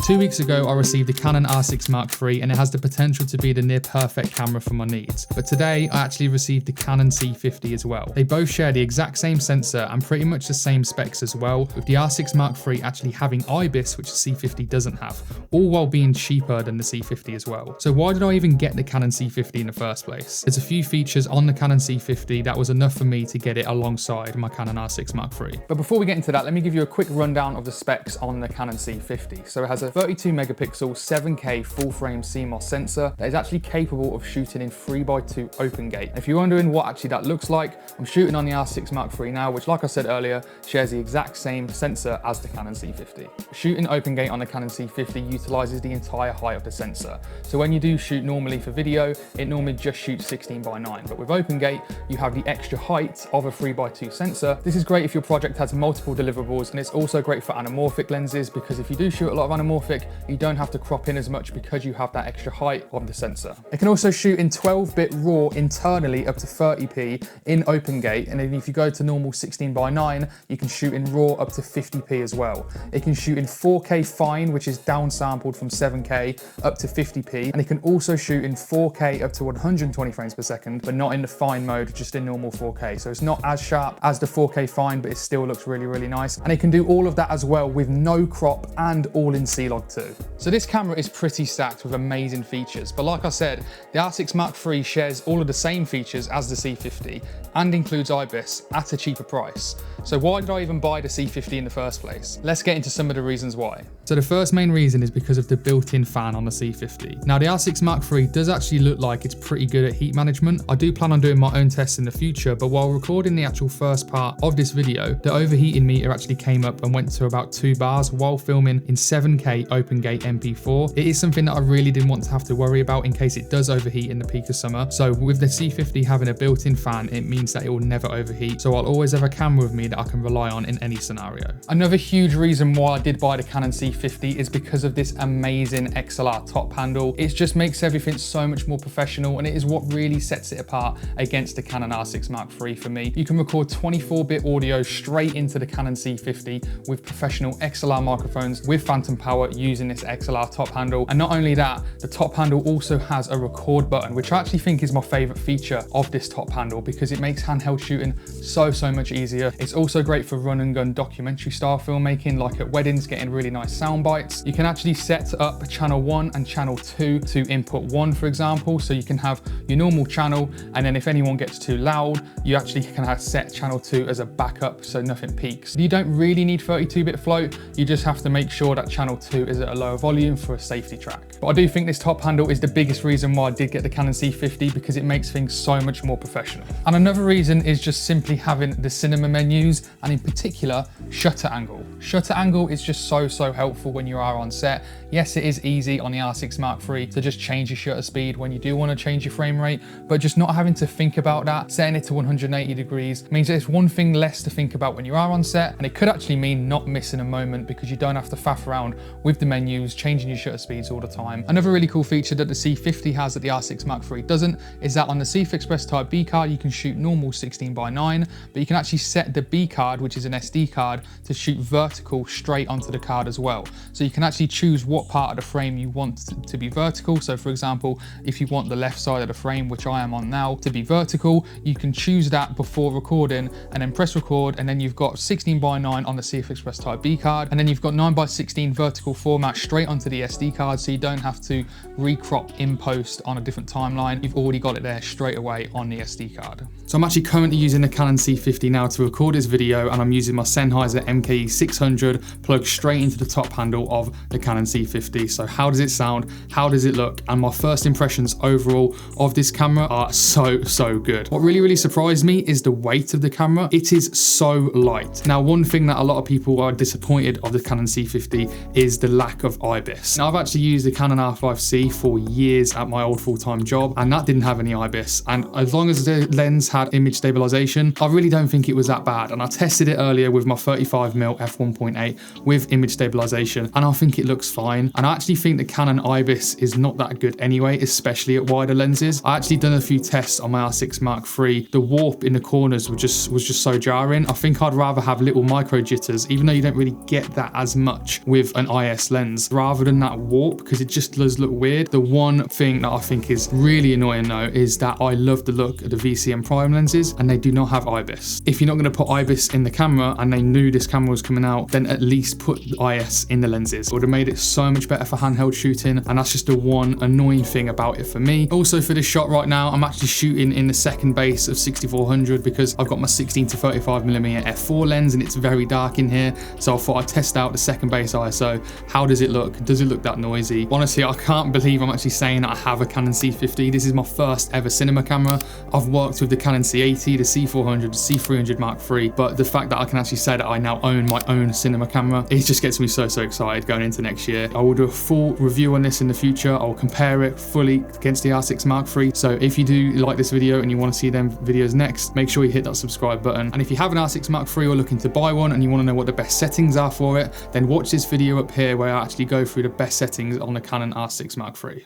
2 weeks ago, I received the Canon R6 Mark III, and it has the potential to be the near perfect camera for my needs. But today, I actually received the Canon C50 as well. They both share the exact same sensor and pretty much the same specs as well, with the R6 Mark III actually having IBIS, which the C50 doesn't have, all while being cheaper than the C50 as well. So why did I even get the Canon C50 in the first place? There's a few features on the Canon C50 that was enough for me to get it alongside my Canon R6 Mark III. But before we get into that, let me give you a quick rundown of the specs on the Canon C50. So it has a 32 megapixel 7K full frame CMOS sensor that is actually capable of shooting in 3x2 open gate. If you're wondering what actually that looks like, I'm shooting on the R6 Mark III now, which like I said earlier, shares the exact same sensor as the Canon C50. Shooting open gate on the Canon C50 utilizes the entire height of the sensor. So when you do shoot normally for video, it normally just shoots 16:9. But with open gate, you have the extra height of a 3x2 sensor. This is great if your project has multiple deliverables, and it's also great for anamorphic lenses, because if you do shoot a lot of anamorphic, you don't have to crop in as much because you have that extra height of the sensor. It can also shoot in 12-bit RAW internally up to 30p in open gate, and then if you go to normal 16:9, you can shoot in RAW up to 50p as well. It can shoot in 4K fine, which is downsampled from 7K up to 50p, and it can also shoot in 4K up to 120 frames per second, but not in the fine mode, just in normal 4K. So it's not as sharp as the 4K fine, but it still looks really, really nice. And it can do all of that as well with no crop and all in C-Log 2. So this camera is pretty stacked with amazing features, but like I said, the R6 Mark III shares all of the same features as the C50 and includes IBIS at a cheaper price. So why did I even buy the C50 in the first place? Let's get into some of the reasons why. So the first main reason is because of the built-in fan on the C50. Now the R6 Mark III does actually look like it's pretty good at heat management. I do plan on doing my own tests in the future, but while recording the actual first part of this video, the overheating meter actually came up and went to about 2 bars while filming in 7K open gate MP4. It is something that I really didn't want to have to worry about in case it does overheat in the peak of summer. So with the C50 having a built-in fan, it means that it will never overheat. So I'll always have a camera with me that I can rely on in any scenario. Another huge reason why I did buy the Canon C50 is because of this amazing XLR top handle. It just makes everything so much more professional, and it is what really sets it apart against the Canon R6 Mark III for me. You can record 24-bit audio straight into the Canon C50 with professional XLR microphones with phantom power using this XLR top handle. And not only that, the top handle also has a record button, which I actually think is my favorite feature of this top handle because it makes handheld shooting so much easier. It's also great for run and gun documentary style filmmaking, like at weddings, getting really nice sound bites. You can actually set up channel 1 and channel 2 to input 1, for example, so you can have your normal channel, and then if anyone gets too loud, you actually can have set channel 2 as a backup so nothing peaks. You don't really need 32-bit float, you just have to make sure that channel 2 is at a lower volume for a safety track. But I do think this top handle is the biggest reason why I did get the Canon C50, because it makes things so much more professional. And another reason is just simply having the cinema menus, and in particular, shutter angle. Shutter angle is just so helpful when you are on set. Yes, it is easy on the R6 Mark III to just change your shutter speed when you do want to change your frame rate, but just not having to think about that, setting it to 180 degrees means there's one thing less to think about when you are on set, and it could actually mean not missing a moment because you don't have to faff around with the menus, changing your shutter speeds all the time. Another really cool feature that the C50 has that the R6 Mark III doesn't is that on the C50 Express Type B card, you can shoot normal 16:9, but you can actually set the B card, which is an SD card, to shoot vertical straight onto the card as well. So you can actually choose what part of the frame you want to be vertical. So for example, if you want the left side of the frame, which I am on now, to be vertical, you can choose that before recording and then press record, and then you've got 16:9 on the C50 Express Type B card, and then you've got 9:16 vertical format straight onto the SD card, so you don't have to recrop in post on a different timeline. You've already got it there straight away on the SD card. So I'm actually currently using the Canon C50 now to record this video, and I'm using my Sennheiser MKE 600 plugged straight into the top handle of the Canon C50. So how does it sound? How does it look? And my first impressions overall of this camera are so good. What really surprised me is the weight of the camera. It is so light. Now, one thing that a lot of people are disappointed of the Canon C50 is the lack of IBIS. Now, I've actually used the Canon R5C for years at my old full-time job, and that didn't have any IBIS. And as long as the lens had image stabilization, I really don't think it was that bad. And I tested it earlier with my 35mm f1.8 with image stabilization, stabilization, and I think it looks fine. And I actually think the Canon IBIS is not that good anyway, especially at wider lenses. I actually done a few tests on my R6 Mark III. The warp in the corners was just so jarring. I think I'd rather have little micro jitters, even though you don't really get that as much with an IS lens, rather than that warp, because it just does look weird. The one thing that I think is really annoying though is that I love the look of the VCM prime lenses, and they do not have IBIS. If you're not going to put IBIS in the camera and they knew this camera was coming out, then at least put IS in the lenses. It would have made it so much better for handheld shooting, and that's just the one annoying thing about it for me. Also, for this shot right now, I'm actually shooting in the second base of 6400 because I've got my 16 to 35mm f4 lens and it's very dark in here, so I thought I'd test out the second base ISO. How does it look? Does it look that noisy? Honestly, I can't believe I'm actually saying that I have a Canon C50. This is my first ever cinema camera. I've worked with the Canon C80, the C400, the C300 Mark III, but the fact that I can actually say that I now own my own cinema camera, it just gets me so excited going into next year. I will do a full review on this in the future. I'll compare it fully against the R6 Mark III. So if you do like this video and you want to see them videos next, make sure you hit that subscribe button. And if you have an R6 Mark III or looking to buy one and you want to know what the best settings are for it, then watch this video up here where I actually go through the best settings on the Canon R6 Mark III.